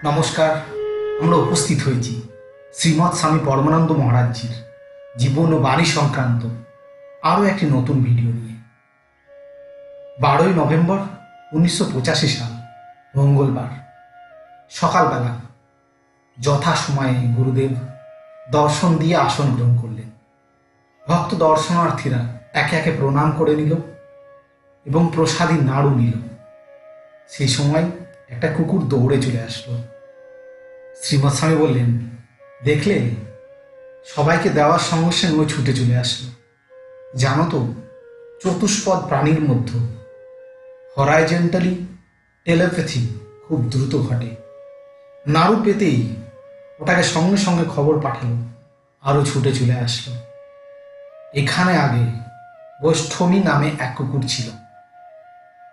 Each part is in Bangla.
নমস্কার। আমরা উপস্থিত হয়েছি শ্রীমৎ স্বামী পরমানন্দ মহারাজজির জীবন ও বাণী সংক্রান্ত আরও একটি নতুন ভিডিও নিয়ে। 12ই নভেম্বর 1985 সাল মঙ্গলবার সকালবেলা যথাসময়ে গুরুদেব দর্শন দিয়ে আসন গ্রহণ করলেন। ভক্ত দর্শনার্থীরা একে একে প্রণাম করে নিল এবং প্রসাদী নাড়ু নিল। সেই সময় একটা কুকুর দৌড়ে চলে আসলো। শ্রীমৎ স্বামী বললেন, দেখলে, সবাইকে দেওয়ার সঙ্গে সঙ্গে ও ছুটে চলে আসলো। জানো তো, চতুষ্পদ প্রাণীর মধ্যে হরাইজেন্টালি টেলিপ্যাথি খুব দ্রুত ঘটে। নাড়ু পেতেই ওটাকে সঙ্গে সঙ্গে খবর পাঠালো, আরও ছুটে চলে আসলো। এখানে আগে গোষ্ঠমী নামে এক কুকুর ছিল।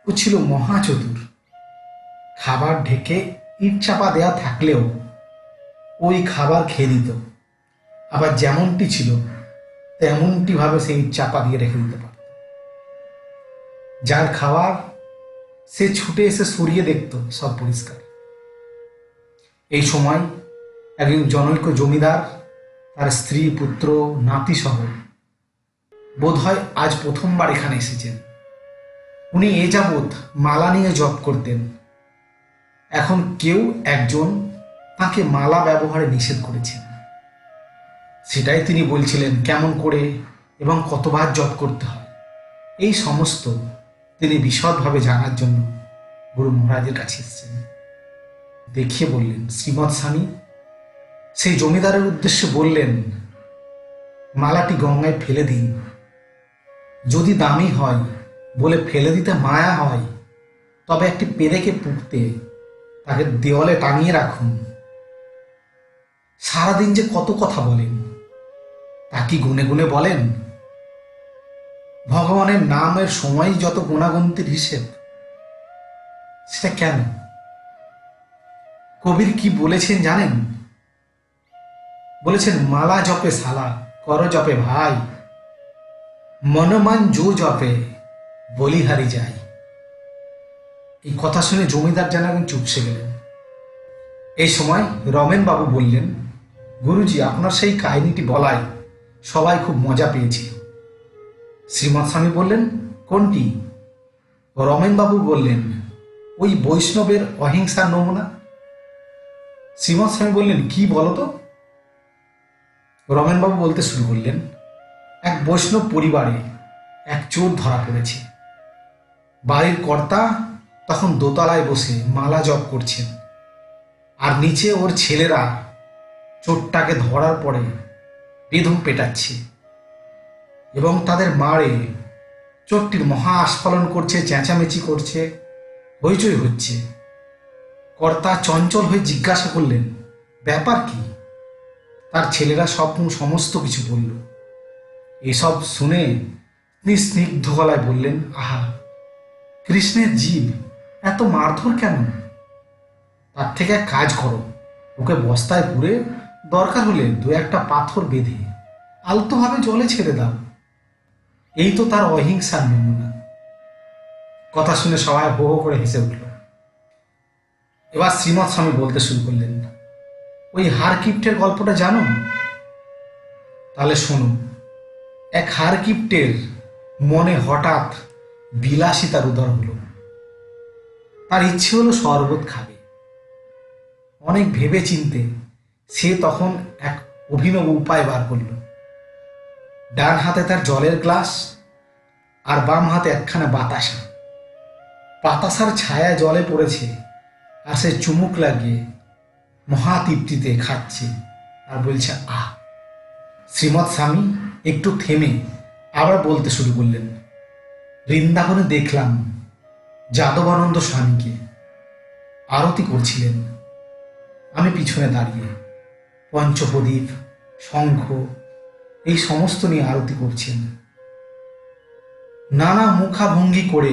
ও ছিল মহাচতুর। খাবার ঢেকে ইট চাপা দেয়া থাকলেও ওই খাবার খেয়ে দিত। আবার যেমনটি ছিল তেমনটি ভাবে সেই ইট চাপা দিয়ে রেখে দিতে পারত। যার খাবার সে ছুটে এসে সরিয়ে দেখত সব পরিষ্কার। এই সময় একজন জনৈক জমিদার তার স্ত্রী, পুত্র, নাতি সহ বোধহয় আজ প্রথমবার এখানে এসেছেন। উনি এ যাবৎ মালা নিয়ে জপ করতেন। এখন কেউ একজন তাকে মালা ব্যবহারে নিষেধ করেছেন। সেটাই তিনি বলছিলেন কেমন করে এবং কতবার জপ করতে হয়। এই সমস্ত তিনি বিশদভাবে জানার জন্য গুরু মহারাজের কাছে এসেছেন। দেখিয়ে বললেন, শ্রীমৎ স্বামী সেই জমিদারের উদ্দেশ্যে বললেন, মালাটি গঙ্গায় ফেলে দিন। যদি দামি হয় বলে ফেলে দিতে মায়া হয়, তবে একটি পেরেকে পুঁততে তাকে দেওয়ালে টাঙিয়ে রাখুন। সারাদিন যে কত কথা বলেন, তা কি গুনে গুনে বলেন? ভগবানের নামের সময় যত গুণাগুন্তির হিসেব, সেটা কেন? কবির কি বলেছেন জানেন? বলেছেন, মালা জপে শালা, কর জপে ভাই, মনমান জো জপে বলিহারি যায়। এই কথা শুনে জমিদার যেন চুপসে গেলেন। এই সময় রমেন বাবু বললেন, গুরুজি, আপনার সেই কাহিনীটি বলায় সবাই খুব মজা পেয়েছিল। শ্রীমৎ স্বামী বললেন, কোনটি? রমেন বাবু বললেন, ওই বৈষ্ণবের অহিংসার নমুনা। শ্রীমৎ স্বামী বললেন, কি বলতো? রমেন বাবু বলতে শুরু করলেন, এক বৈষ্ণব পরিবারে এক চোর ধরা পড়েছে। বাড়ির কর্তা তখন দোতলায় বসে মালা জপ করছেন, আর নিচে ওর ছেলেরা চোরটাকে ধরার পরে বেদম পেটাচ্ছে এবং তাদের মারে। চোরটির মহা আস্ফালন করছে, চেঁচামেচি করছে, হইচই হচ্ছে। কর্তা চঞ্চল হয়ে জিজ্ঞাসা করলেন, ব্যাপার কি? তার ছেলেরা সমস্ত কিছু বলল। এসব শুনে তিনি স্নিগ্ধ গলায় বললেন, আহা, কৃষ্ণের জীব এত মারধর কেন? তার থেকে এক কাজ করো, ওকে বস্তায় পুরে দরকার হলে দু একটা পাথর বেঁধে আলতোভাবে জলে ছেড়ে দাও। এই তো তার অহিংসার নমুনা। কথা শুনে সবাই হো হো করে হেসে উঠল। এবার শ্রীমৎ স্বামী বলতে শুরু করলেন, ওই হারকিপ্টের গল্পটা জানো? তাহলে শোনো। এক হারকিপ্টের মনে হঠাৎ বিলাসিতার উদয় হলো। তার ইচ্ছে হলো শরবত খাবে। অনেক ভেবে চিনতে সে তখন এক অভিনব উপায় বার করল। ডান হাতে তার জলের গ্লাস আর বাম হাতে একখানা বাতাসা। বাতাসার ছায়া জলে পড়েছে, আর সে চুমুক লাগিয়ে মহা তৃপ্তিতে খাচ্ছে আর বলছে, আহ। শ্রীমৎ স্বামী একটু থেমে আবার বলতে শুরু করলেন, বৃন্দাবনে দেখলাম যাদবানন্দ স্বামীকে আরতি করছিলেন। আমি পিছনে দাঁড়িয়ে পঞ্চপ্রদীপ, শঙ্খ এই সমস্ত নিয়ে আরতি করছেন। নানা মুখাভঙ্গি করে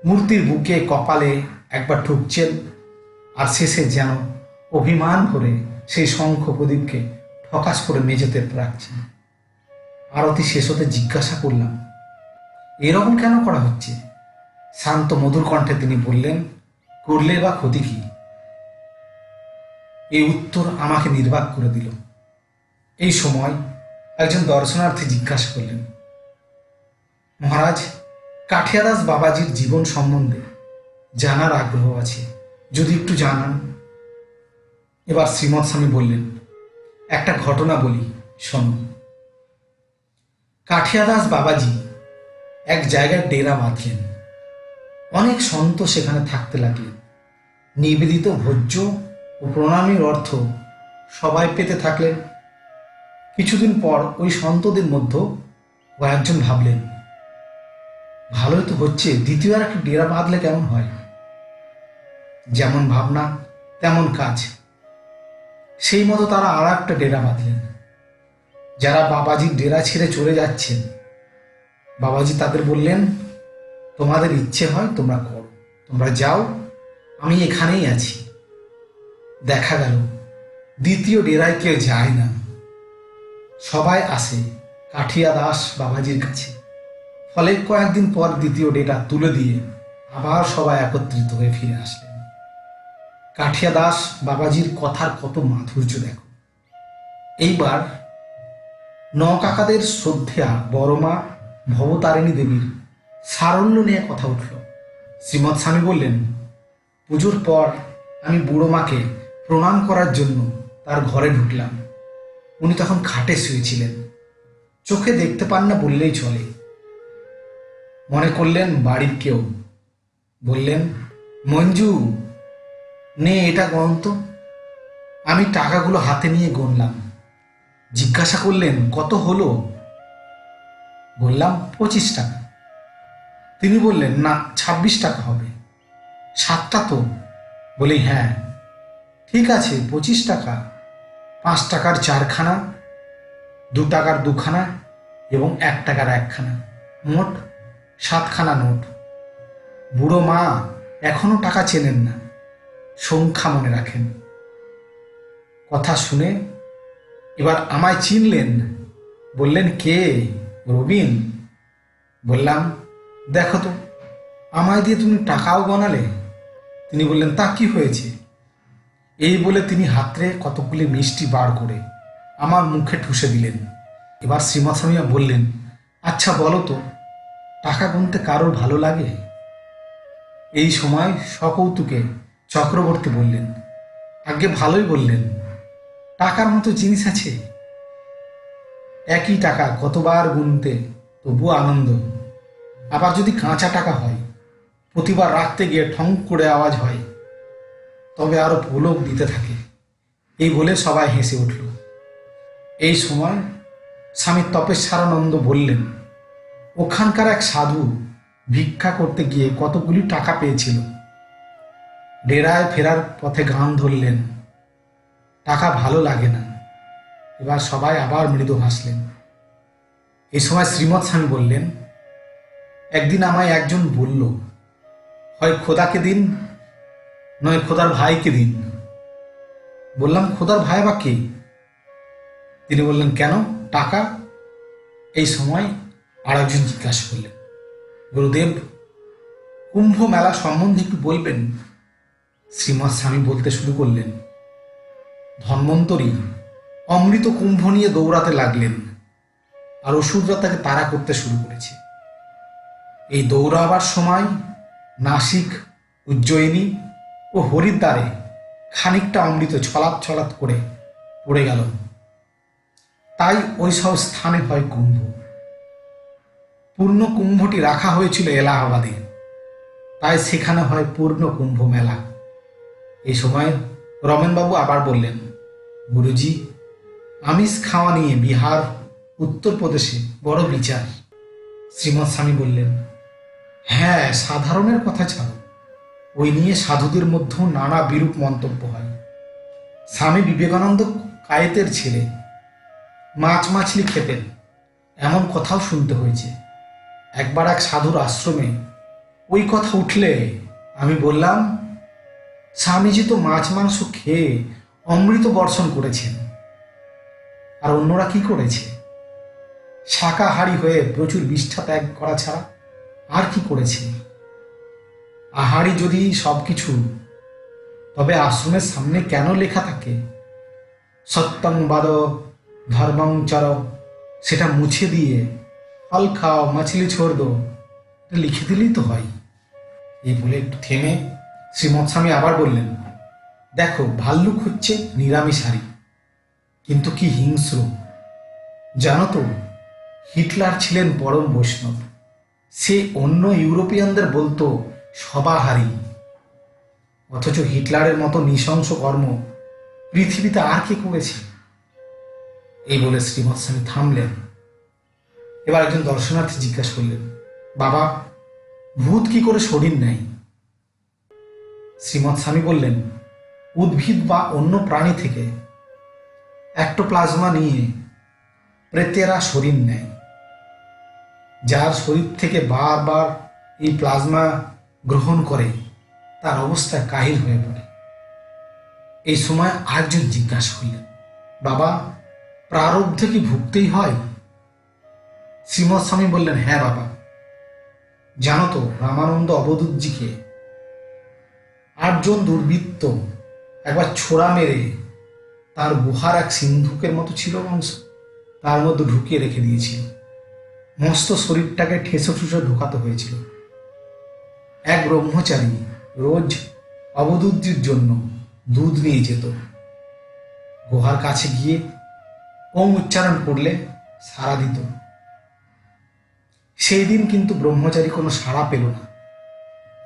মূর্তির বুকে, কপালে একবার ঠুকছেন, আর শেষে যেন অভিমান করে সেই শঙ্খ প্রদীপকে ঠকাস করে মেঝেতে রাখছেন। আরতি শেষ হতে জিজ্ঞাসা করলাম, এরকম কেন করা হচ্ছে? শান্ত মধুর কণ্ঠে তিনি বললেন, করলে বা ক্ষতি কি? এই উত্তর আমাকে নির্বাক করে দিল। এই সময় একজন দর্শনার্থী জিজ্ঞাসা করলেন, মহারাজ, কাঠিয়াদাস বাবাজির জীবন সম্বন্ধে জানার আগ্রহ আছে, যদি একটু জানান। এবার শ্রীমৎ স্বামী বললেন, একটা ঘটনা বলি, শোনো। কাঠিয়াদাস বাবাজি এক জায়গায় ডেরা বাঁধলেন। অনেক সন্ত সেখানে থাকতে লাগলেন। নিবেদিত ভোজ্য ও প্রণামীর অর্থ সবাই পেতে থাকলেন। কিছুদিন পর ওই সন্তদের মধ্যে কয়েকজন ভাবলেন, ভালোই তো হচ্ছে, দ্বিতীয় আর একটা ডেরা বাঁধলে কেমন হয়। যেমন ভাবনা তেমন কাজ। সেই মতো তারা আর একটা ডেরা বাঁধলেন। যারা বাবাজির ডেরা ছেড়ে চলে যাচ্ছেন, বাবাজি তাদের বললেন, তোমাদের ইচ্ছে হয় তোমরা করো, তোমরা যাও, আমি এখানেই আছি। দেখা গেল দ্বিতীয় ডেরায় কেউ যায় না, সবাই আসে কাঠিয়াদাস বাবাজির কাছে। ফলে কয়েকদিন পর দ্বিতীয় ডেরা তুলে দিয়ে আবার সবাই একত্রিত হয়ে ফিরে আসলেন। কাঠিয়াদাস বাবাজির কথার কত মাধুর্য দেখো। এইবার নকাকাদের শ্রদ্ধেয়া বড়মা ভবতারিণী দেবীর সারল্য নিয়ে কথা উঠল। শ্রীমৎ স্বামী বললেন, পুজোর পর আমি বুড়ো মাকে প্রণাম করার জন্য তার ঘরে ঢুকলাম। উনি তখন খাটে শুয়েছিলেন, চোখে দেখতে পান না বললেই চলে। মনে করলেন বাড়ির কেউ। বললেন, মঞ্জু, নে এটা গন্ত। আমি টাকাগুলো হাতে নিয়ে গুনলাম। জিজ্ঞাসা করলেন, কত হলো? বললাম 25 টাকা। তিনি বললেন, না, 26 টাকা হবে। 7টা তো? বলি, হ্যাঁ। ঠিক আছে, 25 টাকা। 5 টাকার 4খানা, 2 টাকার 2খানা এবং 1 টাকার 1খানা, মোট 7খানা নোট। বুড়ো মা এখনো টাকা চেনেন না, সংখ্যা মনে রাখেন। কথা শুনে এবার আমায় চিনলেন। বললেন, কে? রবিন? বললাম, দেখো তো, আমায় দিয়ে তুমি টাকাও গনালে। তিনি বললেন, তা কি হয়েছে? এই বলে তিনি হাতরে কতগুলি মিষ্টি বার করে আমার মুখে ঠুসে দিলেন। এবার শ্রীমৎ স্বামীয়া বললেন, আচ্ছা বলো তো, টাকা গুনতে কারোর ভালো লাগে? এই সময় সকৌতুকে চক্রবর্তী বললেন, আগে ভালোই বললেন, টাকার মতো জিনিস আছে? একই টাকা কতবার গুনতে তবু আনন্দ। আবার যদি কাঁচা টাকা হয়, প্রতিবার রাখতে গিয়ে ঠং করে আওয়াজ হয়, তবে আরো পুলক দিতে থাকে। এই বলে সবাই হেসে উঠল। এই সময় স্বামী তপেশ্বরানন্দ বললেন, ওখানকার এক সাধু ভিক্ষা করতে গিয়ে কতগুলি টাকা পেয়েছিল। ডেরায় ফেরার পথে গান ধরলেন, টাকা ভালো লাগে না। এবার সবাই আবার মৃদু হাসলেন। এই সময় শ্রীমৎ স্বামী বললেন, একদিন আমায় একজন বলল, হয় খোদাকে দিন, নয় খোদার ভাইকে দিন। বললাম, খোদার ভাই বা কে? তিনি বললেন, কেন, টাকা? এই সময় আরেকজন জিজ্ঞাসা করলেন, গুরুদেব, কুম্ভ মেলা সম্বন্ধে একটু বলবেন? শ্রীমৎ স্বামী বলতে শুরু করলেন, ধন্বন্তরী অমৃত কুম্ভ নিয়ে দৌড়াতে লাগলেন, আর অসুররা তাকে তাড়া করতে শুরু করেছে। এই দৌড়াবার সময় নাসিক, উজ্জয়িনী ও হরিদ্বারে খানিকটা অমৃত ছলাৎ ছলাৎ করে পড়ে গেল। তাই ওই সব স্থানে হয় কুম্ভ। পূর্ণ কুম্ভটি রাখা হয়েছিল এলাহাবাদে, তাই সেখানে হয় পূর্ণ কুম্ভ মেলা। এই সময় রমেনবাবু আবার বললেন, গুরুজি, আমিষ খাওয়া নিয়ে বিহার, উত্তরপ্রদেশে বড় বিচার। শ্রীমৎ স্বামী বললেন, হ্যাঁ, সাধারণের কথা ছাড়ো, ওই নিয়ে সাধুদের মধ্যেও নানা বিরূপ মন্তব্য হয়। স্বামী বিবেকানন্দ কায়েতের ছেলে, মাছ মাছলি খেতেন, এমন কথাও শুনতে হয়েছে। একবার এক সাধুর আশ্রমে ওই কথা উঠলে আমি বললাম, স্বামীজি তো মাছ মাংস খেয়ে অমৃত বর্ষণ করেছেন, আর অন্যরা কি করেছে? শাকাহারী হয়ে প্রচুর বিষ্ঠা ত্যাগ করা ছাড়া আর কি করেছে? আহারই যদি সবকিছু, তবে আশ্রমের সামনে কেন লেখা থাকে সত্যং বাদ ধর্মং চর, সেটা মুছে দিয়ে ফল খাও মাছলি ছোড় দো এটা লিখে দিলেই তো হয়। এই বলে একটু থেমে শ্রীমৎ স্বামী আবার বললেন, দেখো ভাল্লুক হচ্ছে নিরামিষহারী, কিন্তু কি হিংস্র জানো তো। হিটলার ছিলেন পরম বৈষ্ণব, সে অন্য ইউরোপিয়ানদের বলতো সবাহারী, অথচ হিটলারের মতো নৃশংস কর্ম পৃথিবীতে আর কে করেছে। এই বলে শ্রীমৎ স্বামী থামলেন। এবার একজন দর্শনার্থী জিজ্ঞাসা করলেন, বাবা ভূত কি করে শরীর নেয়? শ্রীমৎ স্বামী বললেন, উদ্ভিদ বা অন্য প্রাণী থেকে অ্যাক্টোপ্লাজমা নিয়ে প্রেতেরা শরীর নেয়। যার শরীর থেকে বারবার এই প্লাজমা গ্রহণ করে তার অবস্থা কাহিল হয়ে পড়ে। এই সময় আরেকজন জিজ্ঞাসা করলেন, বাবা প্রারব্ধে কি ভুগতেই হয়? শ্রীমৎ স্বামী বললেন, হ্যাঁ বাবা। জানো তো রামানন্দ অবধূতজিকে 8 জন দুর্বৃত্ত একবার ছোড়া মেরে তার গুহার এক সিন্ধুকের মতো ছিল অংশ, তার মধ্যে ঢুকিয়ে রেখে দিয়েছিল। মস্ত শরীরটাকে ঠেসে ঠুসে ঢোকাতে হয়েছিল। এক ব্রহ্মচারী রোজ অবধূতজির জন্য দুধ নিয়ে যেত। গুহার কাছে গিয়ে ওম উচ্চারণ করলে সাড়া দিত। সেই দিন কিন্তু ব্রহ্মচারী কোনো সাড়া পেল না।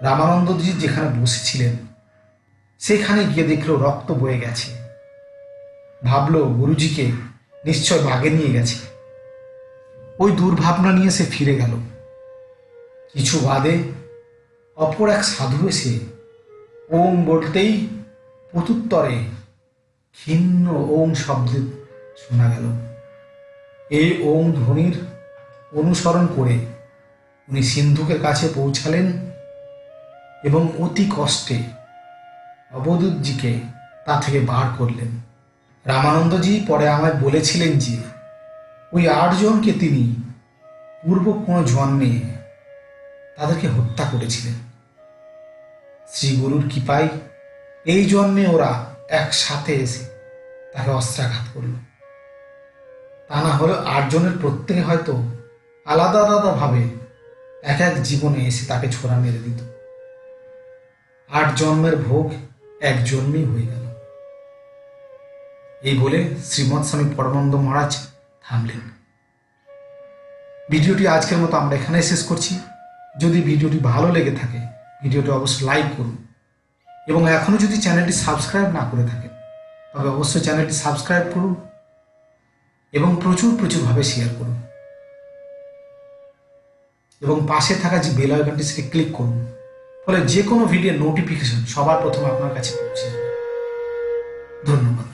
রামানন্দজি যেখানে বসেছিলেন সেখানে গিয়ে দেখল রক্ত বয়ে গেছে। ভাবলো গুরুজিকে নিশ্চয় বাগে নিয়ে গেছে। ওই দুর্ভাবনা নিয়ে সে ফিরে গেল। কিছু বাদে অপর এক সাধু এসে ওম বলতেই প্রত্যুত্তরে ক্ষীণ ওম শব্দ শোনা গেল। এই ওম ধ্বনির অনুসরণ করে উনি সিন্ধুকের কাছে পৌঁছালেন এবং অতি কষ্টে অবধূতজিকে তা থেকে বার করলেন। রামানন্দজি পরে আমায় বলেছিলেন যে ওই 8 জনকে তিনি পূর্ব কোনো জন্মে তাদেরকে হত্যা করেছিলেন। শ্রীগুরুর কৃপায় এই জন্মে ওরা একসাথে এসে তাকে অস্ত্রাঘাত করল। তা না হলে 8 জনের প্রত্যেকে হয়তো আলাদা আলাদা ভাবে এক এক জীবনে এসে তাকে ছোড়া মেরে দিত। 8 জন্মের ভোগ এক জন্মেই হয়ে গেল। এই বলে শ্রীমৎ স্বামী পরমানন্দ মহারাজ থামলেন। ভিডিওটি আজকের মতো আমরা এখানে শেষ করছি। যদি ভিডিওটি ভালো লেগে থাকে ভিডিওটি অবশ্যই লাইক করুন এবং এখনো যদি চ্যানেলটি সাবস্ক্রাইব না করে থাকেন তবে অবশ্যই চ্যানেলটি সাবস্ক্রাইব করুন এবং প্রচুরভাবে শেয়ার করুন এবং পাশে থাকা যে বেল আইকনটি সেটি ক্লিক করুন, ফলে যে কোনো ভিডিওর নোটিফিকেশন সবার প্রথমে আপনার কাছে পৌঁছে যাবে। ধন্যবাদ।